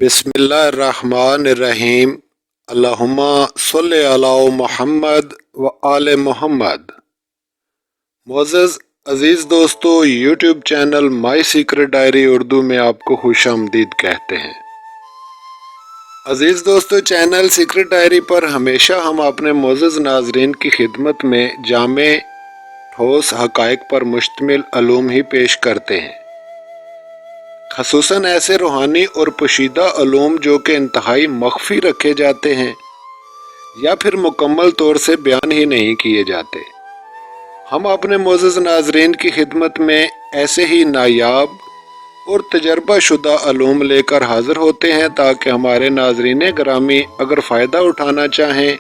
बिस्मिल्लाहिर्रहमानिर्रहीम। अल्लाहुम्मा सल्लि अला मुहम्मद व आले मुहम्मद। मोअज़्ज़ज़ अज़ीज़ दोस्तों, YouTube channel my secret diary Urdu में आपको खुश आमदीद कहते हैं। अज़ीज़ दोस्तों, चैनल सीक्रेट डायरी पर हमेशा हम अपने मोअज़्ज़ज़ नाज़रीन की खिदमत में जामे ठोस हक़ाइक़ पर मुश्तमिल अलूम ही पेश करते हैं, ख़ुसूसन ऐसे रूहानी और पोशीदा अलूम जो कि इंतहाई मख्फी रखे जाते हैं या फिर मुकम्मल तौर से बयान ही नहीं किए जाते। हम अपने मोअज़्ज़ज़ नाज़रीन की खिदमत में ऐसे ही नायाब और तजर्बा शुदा अलूम लेकर हाज़िर होते हैं ताकि हमारे नाज़रीन गिरामी अगर फ़ायदा उठाना चाहें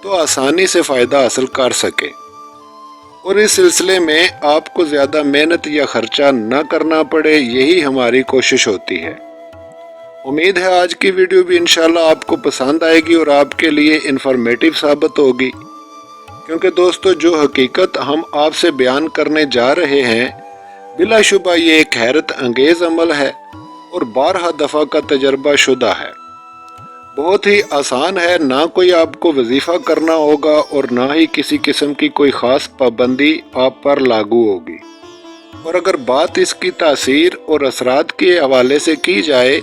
तो आसानी से फ़ायदा हासिल कर सकें और इस सिलसिले में आपको ज़्यादा मेहनत या ख़र्चा न करना पड़े, यही हमारी कोशिश होती है। उम्मीद है आज की वीडियो भी इंशाल्लाह आपको पसंद आएगी और आपके लिए इंफॉर्मेटिव साबित होगी, क्योंकि दोस्तों जो हकीकत हम आपसे बयान करने जा रहे हैं बिलाशुबा ये एक हैरत अंगेज़ अमल है और बारहा दफ़ा का तजर्बा शुदा है। बहुत ही आसान है, ना कोई आपको वजीफ़ा करना होगा और ना ही किसी किस्म की कोई ख़ास पाबंदी आप पर लागू होगी। और अगर बात इसकी तासीर और असरात के हवाले से की जाए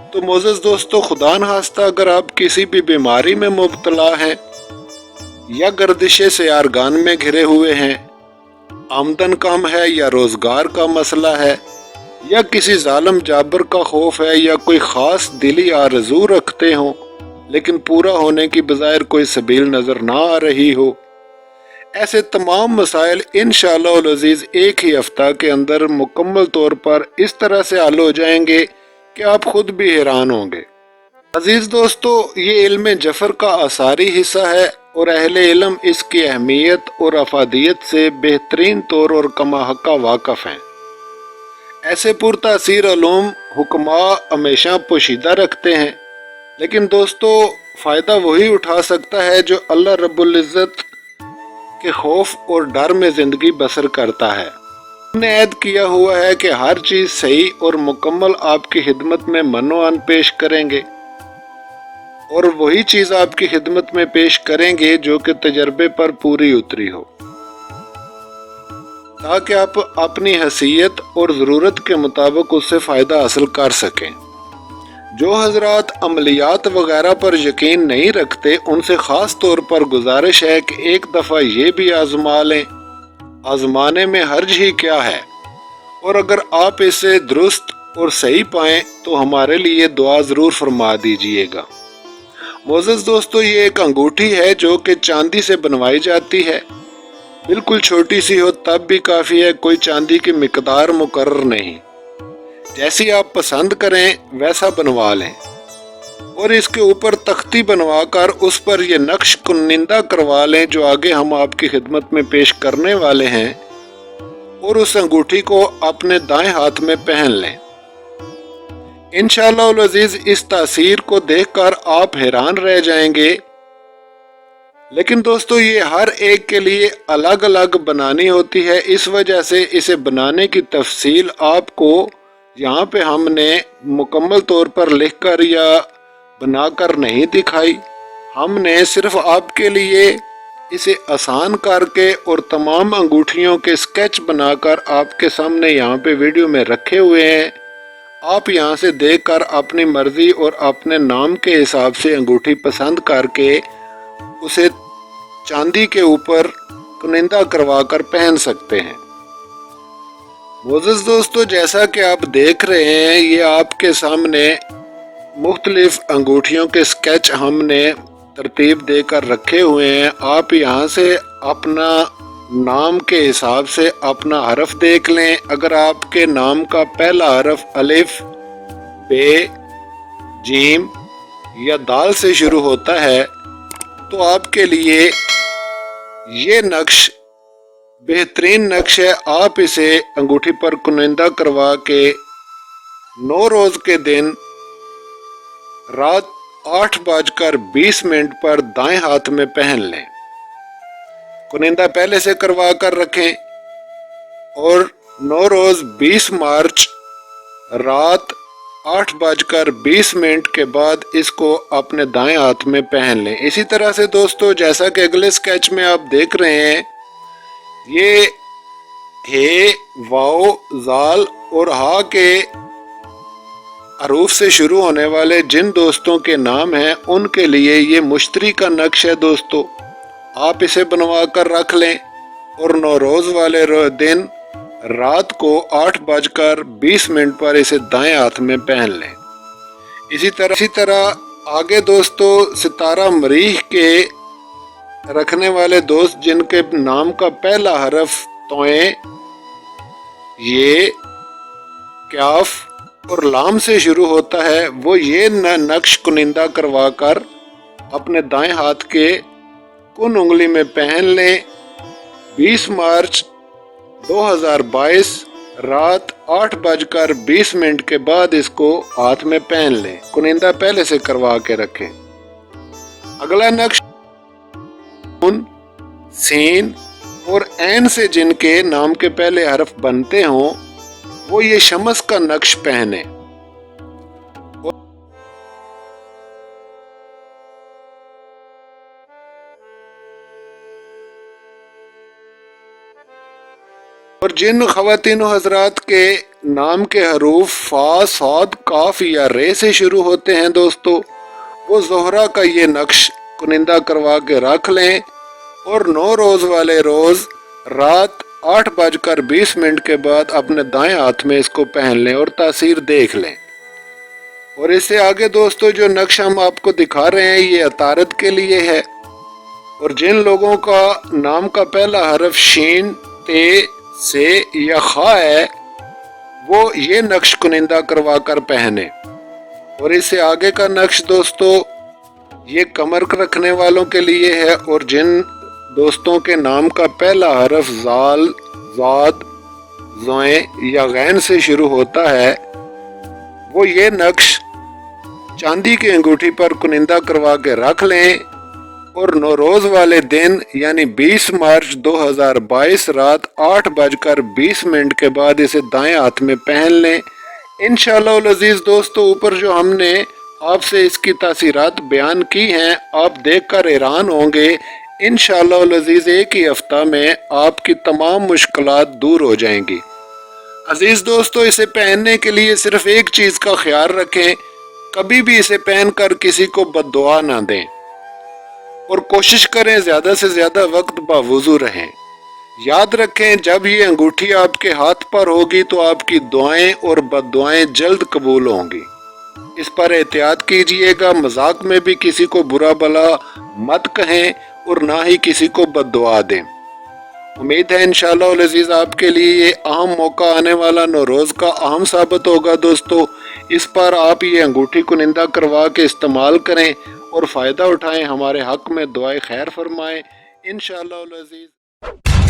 तो मोअज़्ज़ज़ दोस्तों, खुदा न खास्ता अगर आप किसी भी बीमारी में मुब्तला हैं या गर्दिश सयारगान में घिरे हुए हैं, आमदन कम है या रोज़गार का मसला है या किसी जालिम जाबर का खौफ है या कोई ख़ास दिली आरज़ू रखते हों लेकिन पूरा होने की बजाय कोई सबील नज़र ना आ रही हो, ऐसे तमाम मसाइल इंशाअल्लाह अज़ीज़ एक ही हफ्ता के अंदर मुकम्मल तौर पर इस तरह से हल हो जाएंगे कि आप खुद भी हैरान होंगे। अज़ीज़ दोस्तों, ये इल्म जफ़र का आसारी हिस्सा है और अहले इल्म इसकी अहमियत और अफादियत से बेहतरीन तौर और कमा हक़्क़ा वाक़फ़ हैं। ऐसे पुरतासीर अलूम हुक्मा हमेशा पोशीदा रखते हैं, लेकिन दोस्तों फ़ायदा वही उठा सकता है जो अल्लाह रब्बुल इज़्ज़त के खौफ और डर में ज़िंदगी बसर करता है। हमने ऐद किया हुआ है कि हर चीज़ सही और मुकम्मल आपकी खिदमत में मनोअन पेश करेंगे और वही चीज़ आपकी खिदमत में पेश करेंगे जो कि तजर्बे पर पूरी उतरी हो, ताकि आप अपनी हैसियत और ज़रूरत के मुताबिक उससे फ़ायदा हासिल कर सकें। जो हजरात अमलियात वगैरह पर यकीन नहीं रखते उनसे ख़ास तौर पर गुजारिश है कि एक दफ़ा ये भी आजमा लें। आजमाने में हर्ज ही क्या है, और अगर आप इसे दुरुस्त और सही पाएं तो हमारे लिए दुआ ज़रूर फरमा दीजिएगा। मोअज़्ज़ज़ दोस्तों, ये एक अंगूठी है जो कि चांदी से बनवाई जाती है, बिल्कुल छोटी सी हो तब भी काफ़ी है, कोई चांदी की मिकदार मुकर्रर नहीं, जैसी आप पसंद करें वैसा बनवा लें और इसके ऊपर तख्ती बनवा कर उस पर यह नक्श कुनिंदा करवा लें जो आगे हम आपकी खिदमत में पेश करने वाले हैं, और उस अंगूठी को अपने दाएं हाथ में पहन लें। इंशाअल्लाह अज़ीज़ इस तासीर को देखकर आप हैरान रह जाएंगे। लेकिन दोस्तों ये हर एक के लिए अलग अलग बनानी होती है, इस वजह से इसे बनाने की तफसील आपको यहाँ पे हमने मुकम्मल तौर पर लिखकर या बनाकर नहीं दिखाई। हमने सिर्फ आपके लिए इसे आसान करके और तमाम अंगूठियों के स्केच बनाकर आपके सामने यहाँ पे वीडियो में रखे हुए हैं। आप यहाँ से देखकर अपनी मर्जी और अपने नाम के हिसाब से अंगूठी पसंद करके उसे चांदी के ऊपर कुनिंदा करवा कर पहन सकते हैं। मोअज़्ज़ज़ दोस्तों, जैसा कि आप देख रहे हैं ये आपके सामने मुख्तलिफ अंगूठियों के स्केच हमने तरतीब देकर रखे हुए हैं। आप यहाँ से अपना नाम के हिसाब से अपना हरफ देख लें। अगर आपके नाम का पहला हरफ अलिफ, बे, जीम या दाल से शुरू होता है तो आपके लिए ये नक्श बेहतरीन नक्श है। आप इसे अंगूठी पर कुनिंदा करवा के 9 रोज़ के दिन रात 8:20 पर दाएं हाथ में पहन लें। कुनिंदा पहले से करवा कर रखें और 9 रोज़ 20 मार्च रात 8:20 के बाद इसको अपने दाएं हाथ में पहन लें। इसी तरह से दोस्तों जैसा कि अगले स्केच में आप देख रहे हैं, ये हे, वाओ, जाल और हा के हरूफ से शुरू होने वाले जिन दोस्तों के नाम हैं उनके लिए ये मुश्तरी का नक्श है दोस्तों। आप इसे बनवा कर रख लें और नौरोज वाले दिन रात को 8:20 पर इसे दाएं हाथ में पहन लें। इसी तरह आगे दोस्तों सितारा मरीख के रखने वाले दोस्त जिनके नाम का पहला हरफ तोए, ये, क्याफ और लाम से शुरू होता है, वो ये नक्श कुनिंदा करवा कर अपने दाएं हाथ के कुन उंगली में पहन लें। 20 मार्च 2022 रात 8:20 के बाद इसको हाथ में पहन लें। कुनिंदा पहले से करवा के रखें। अगला नक्श नून, सीन और ऐन से जिनके नाम के पहले हरफ बनते हों वो ये शमस का नक्श पहने। और जिन ख़वातीन हजरात के नाम के हरूफ फा, सौद, काफ या रे से शुरू होते हैं दोस्तों, वो ज़ोहरा का ये नक्श कुनिंदा करवा के रख लें और 9 रोज़ वाले रोज़ रात 8:20 के बाद अपने दाएं हाथ में इसको पहन लें और तासीर देख लें। और इससे आगे दोस्तों जो नक्श हम आपको दिखा रहे हैं ये अतारत के लिए है। और जिन लोगों का नाम का पहला हरफ शीन, ते, से या खा है वो ये नक्श कुनिंदा करवा कर पहने। और इससे आगे का नक्श दोस्तों ये कमर रखने वालों के लिए है। और जिन दोस्तों के नाम का पहला हरफ जाल, जाद, ज़ोए या गैन से शुरू होता है वो ये नक्श चांदी की अंगूठी पर कुनिंदा करवा के रख लें और नौरोज वाले दिन यानी 20 मार्च 2022 रात 8:20 के बाद इसे दाएं हाथ में पहन लें। इंशाअल्लाह अज़ीज़ दोस्तों ऊपर जो हमने आपसे इसकी तासीरात बयान की हैं आप देखकर हैरान होंगे। इंशाअल्लाह अज़ीज़ एक ही हफ्ता में आपकी तमाम मुश्किलात दूर हो जाएंगी। अजीज़ दोस्तों इसे पहनने के लिए सिर्फ एक चीज़ का ख्याल रखें, कभी भी इसे पहनकर किसी को बद्दुआ ना दें और कोशिश करें ज़्यादा से ज़्यादा वक्त बावुज़ू रहें। याद रखें जब ये अंगूठी आपके हाथ पर होगी तो आपकी दुआएं और बद्दुआएं जल्द कबूल होंगी। इस पर एहतियात कीजिएगा, मजाक में भी किसी को बुरा भला मत कहें और ना ही किसी को बद्दुआ दें। उम्मीद है इंशाअल्लाह अज़ीज़ आपके लिए ये अहम मौका आने वाला नौरोज़ का अहम साबित होगा दोस्तों। इस पर आप ये अंगूठी कुनिंदा करवा के इस्तेमाल करें और फ़ायदा उठाएं, हमारे हक़ में दुआए खैर फरमाएं इंशाअल्लाह अज़ीज़।